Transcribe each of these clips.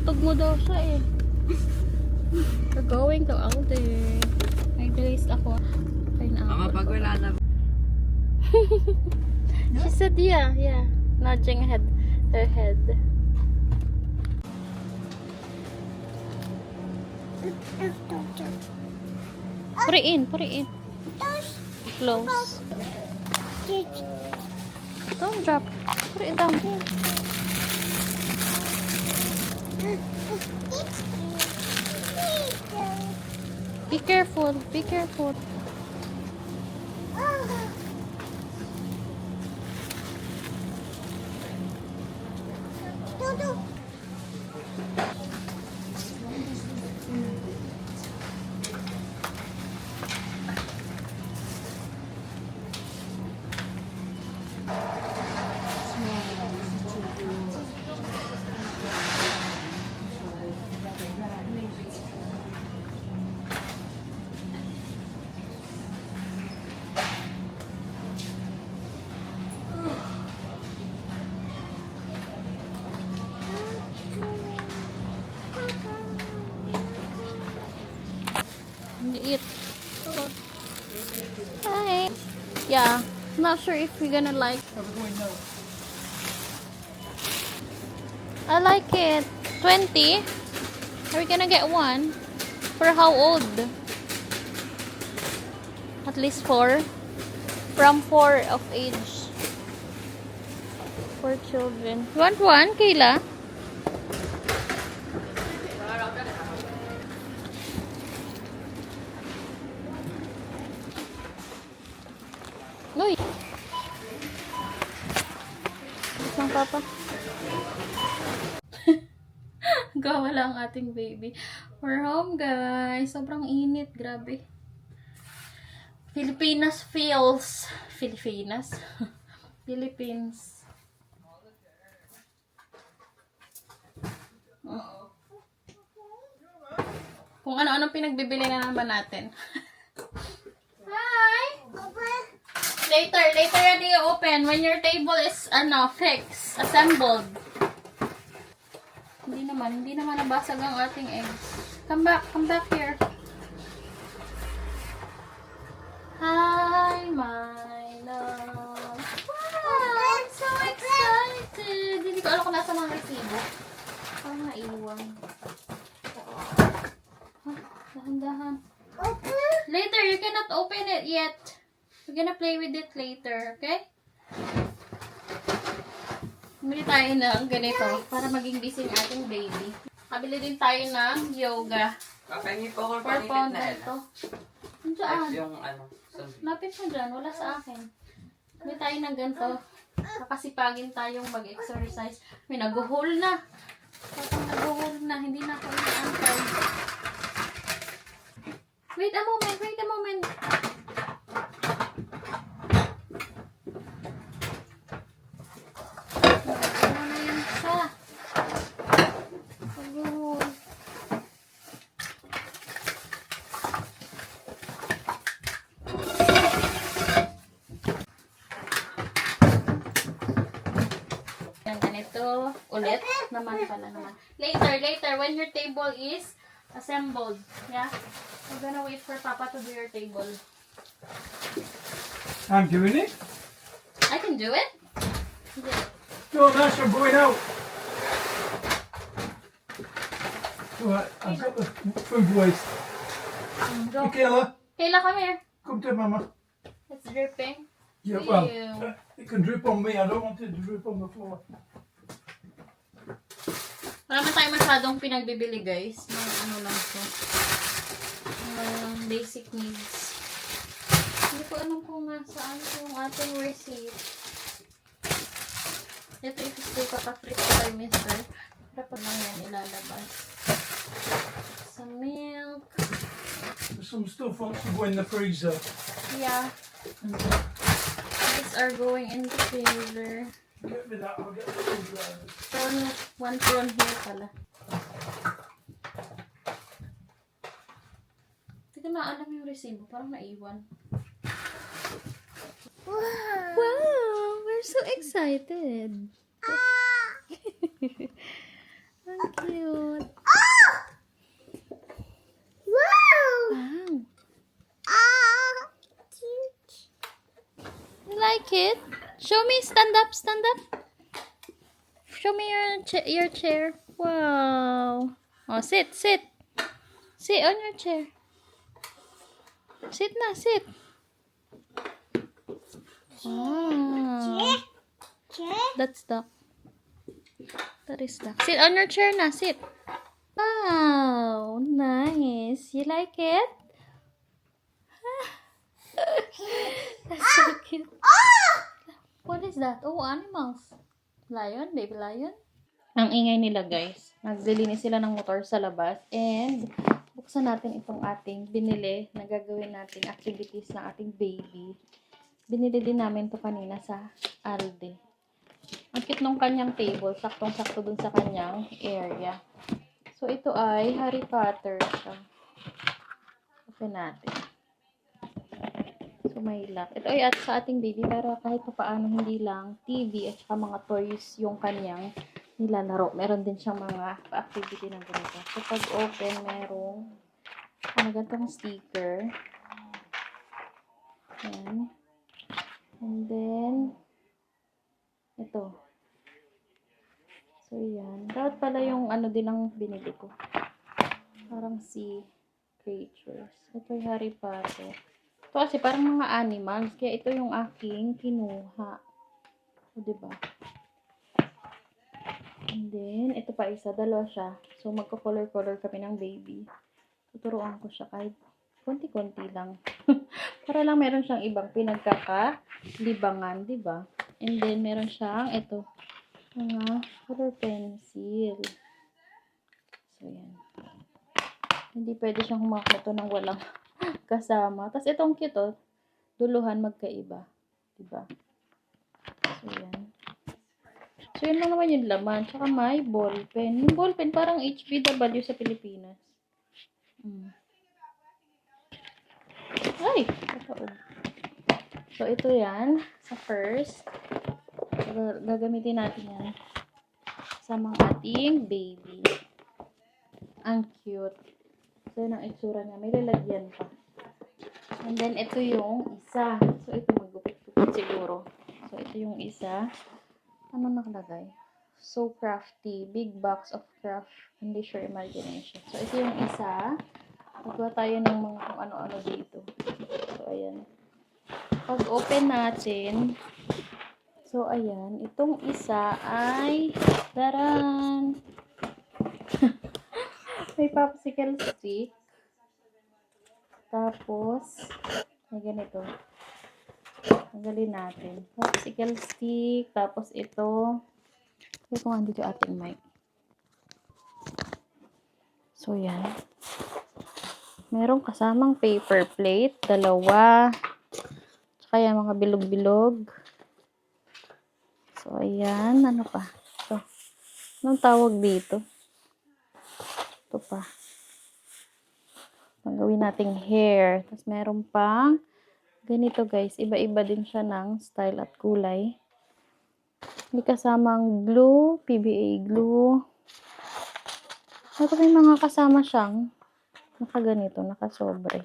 Inutog mo daw siya eh. We're going to Aldi. May bilis ako. Mama, pag wala na. She said yeah. Nudging her head. Put it in. Close. Don't drop. Put it down. Be careful. Eat. Hi. Yeah. Not sure if we're gonna like. I like it. 20. Are we gonna get one? For how old? At least 4. From 4 of age. 4 children. You want one, Kayla? Uy! Isang papa. Gawa lang ating baby. We're home, guys. Sobrang init. Grabe. Philippines. Philippines. Kung ano-ano pinagbibili na naman natin. Hi! Later you open when your table is fixed, assembled. Hindi naman nabasag ang ating eggs. Come back here. Hi, my love. Wow, I'm so excited. Hindi ko alam kung nasa mga resibo. Parang naiwan. Dahan-dahan. Later, you cannot open it yet. We're gonna play with it later, okay? Bumili tayo ng ganito para maging busy ng ating baby. Kabili din tayo ng yoga. Kapengi po ako 4 pound na ito. Andiyan. yung Lapit mo dyan. Wala sa akin. Bumili tayo ng ganito. Kakasipagin tayong mag-exercise. May nag-hole na. Parang nag-hole na. Hindi na ako inaantay. Wait a moment. Ganito ulit naman. Later when your table is assembled, yeah, we're gonna wait for Papa to do your table. I'm doing it. I can do it. Yeah. No, that's I'm going out. Right, I've got the food waste. Go. Kayla, Kayla, come here. come to Mama. It's dripping. Yeah, well, Ew. it can drip on me. I don't want it to drip on the floor. Wala man tayo masyadong pinagbibili, guys. Mga ano lang to. Basic needs. Hindi ko alam kung nasaan yung ating receipt. Ito ito papafrit ko kay Mr. Dapat lang yan ilalabas. Some milk. There's some stuff wants to go in the freezer. Yeah. These are going in the freezer. Get me that. I'll get the screwdriver. One prawn here pala. Hindi ko na alam yung resibo. Parang naiwan. Wow! We're so excited. Ang cute. like it? Show me. Stand up. Stand up. Show me your chair. Wow. Oh, sit. Sit. Sit on your chair. Sit na. Sit. Ah. That's duck. That is duck. Sit on your chair na. Sit. Wow. Nice. You like it? That's so cute. What is that? Oh, animals. Lion? Baby lion? Ang ingay nila, guys. Naglilinis sila ng motor sa labas. And, buksan natin itong ating binili na gagawin natin activities ng ating baby. Binili din namin to kanina sa Aldi. Ang cute nung kanyang table. Saktong-sakto dun sa kanyang area. So, ito ay Harry Potter siya. Open natin. So, may lock. Ito ay at sa ating baby para kahit pa paano hindi lang TV at saka mga toys yung kanyang nilalaro. Meron din siyang mga pa-activity ng ganito. So, pag open, merong ganitong sticker. Ayan. And then, ito. So, yan. Dapat pala yung ano din ang binili ko. Parang sea creatures. Ito ay Harry Potter. Ito kasi parang mga animals. Kaya ito yung aking kinuha. O, diba? And then, ito pa isa. Dalawa siya. So, magko-color-color kami ng baby. Tuturuan ko siya kahit konti-konti lang. Para lang meron siyang ibang pinagkakalibangan, diba? And then, meron siyang ito. Mga color pencil. So, yan. Hindi pwede siyang humakot ng walang kasama. Tapos, itong cute, oh. Duluhan magkaiba. Diba? So, yan. So, yun lang naman yung laman. Tsaka may ballpen. Yung ballpen, parang HBW sa Pilipinas. Ay! Kataog. So, ito yan. Sa first. Gagamitin natin yan. Sa mga ating baby. Ang cute. So, yun ang itsura niya. May lalagyan pa. And then, ito yung isa. So, ito magupit-gupit siguro. So, ito yung isa. Ano nakalagay? So crafty. Big box of craft. Hindi sure imagination. So, ito yung isa. Pagkuha tayo ng mga kung ano-ano dito. So, ayan. Pag open natin, so, ayan. Itong isa ay taran! May popsicle stick. Tapos, may ganito. Tanggalin natin. Popsicle stick. Tapos ito. Kaya kung andito ating mic. So, yan. Merong kasamang paper plate. Dalawa. Tsaka yan, mga bilog-bilog. So, ayan. Ano pa? Ito. Anong tawag dito? Ito pa. Gawin nating hair. Tapos, meron pang ganito, guys. Iba-iba din siya ng style at kulay. May kasamang glue, PBA glue. Ito may mga kasama siyang nakaganito, nakasobre.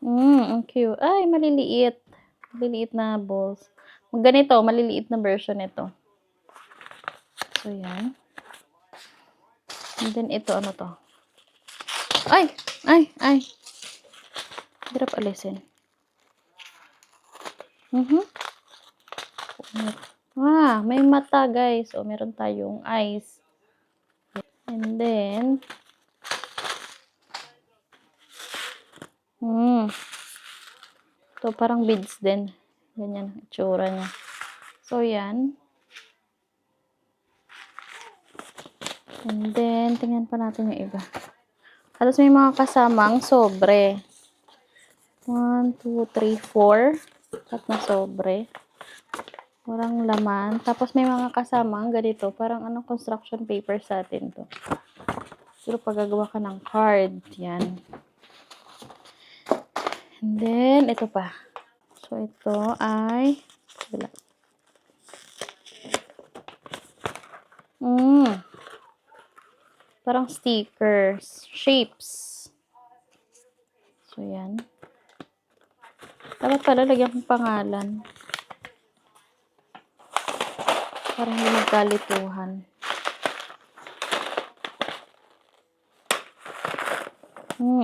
Ang cute. Ay, maliliit. Maliliit na balls. Ganito, maliliit na version nito. So, yan. And then, ito, ano to? Ay! Ay! Ay! Hirap alisin. May mata, guys. O, meron tayong eyes. And then, ito parang beads din. Ganyan, itsura niya. So, yan. And then, tingnan pa natin yung iba. Tapos may mga kasamang sobre. 1, 2, 3, 4. At na sobre. Walang laman. Tapos may mga kasamang ganito. Parang anong construction paper sa atin to. Pero paggagawa ka ng card. Yan. And then, ito pa. So, ito ay parang stickers. Shapes. So, yan. Dapat pala lagyan kong pangalan. Para hindi magkalituhan.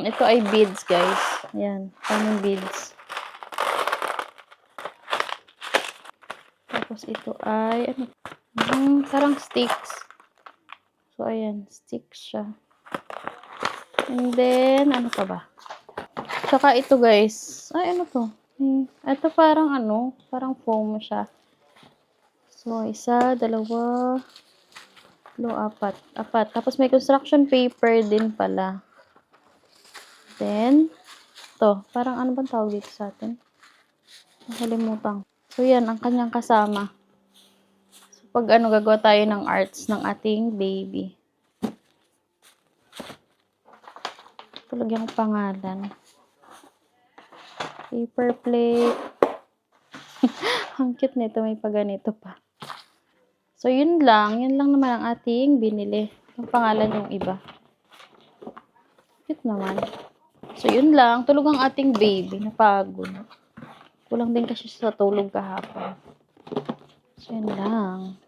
Ito ay beads, guys. Ayan, tamang beads. Tapos ito ay, parang sticks. So, ayan, sticks siya. And then, ano pa ba? Tsaka ito, guys. Ay, ano to? Ito parang parang foam siya. So, 1, 2, 3, 4. Tapos may construction paper din pala. Then, to, parang ano bang tawag dito sa atin? Nakalimutan. So, yan, ang kanyang kasama. So, pag gagawa tayo ng arts ng ating baby. Ito, lagyan ko pangalan. Paper plate. Ang cute nito, may paganito pa. So, yun lang naman ang ating binili. Yung pangalan yung iba. Cute naman. So, yun lang. Tulog ang ating baby. Napagod. Kulang din kasi sa tulog kahapon. So, yun lang.